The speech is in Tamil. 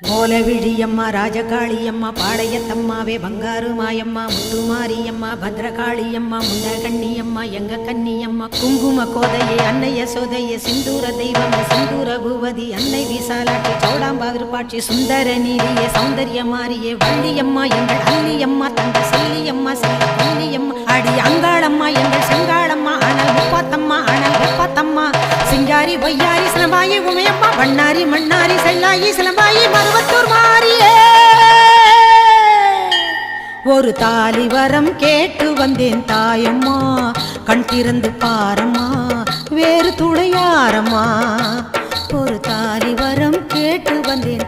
மூலவிழியம்மா ராஜகாளியம்மா பாளையத்தம்மாவே பங்காரு மாயம்மா முத்துமாரியம்மா பத்ரகாளியம்மா முண்டகண்ணியம்மா எங்க கன்னியம்மா குங்கும கோதையே அன்னைய சோதையே சிந்தூர தெய்வமே சிந்தூர பூவதி அன்னை விசாலாட்சி சௌடாம்பாவிருப்பாட்சி சுந்தர நீதியே சௌந்தர்ய மாரியே வள்ளியம்மா எங்கள் அல்லியம்மா தங்க செல்லியம்மா செல்ல கன்னியம்மா அடி அங்காளம்மா எங்கள் செங்காளம்மா அனல் முப்பாத்தம்மா அனல் வெப்பாத்தம்மா சிங்காரி பொய்யாரி சிலம்பாயி உமையம்மா வண்ணாரி மண்ணாரி செல்லாயி சிலம்பாயி மருவத்தூர் மாரியே ஒரு தாலி வரம் கேட்டு வந்தேன் தாயம்மா கண் திறந்து பாரம்மா வேறு துணையாரம்மா ஒரு தாலி வரம் கேட்டு வந்தேன்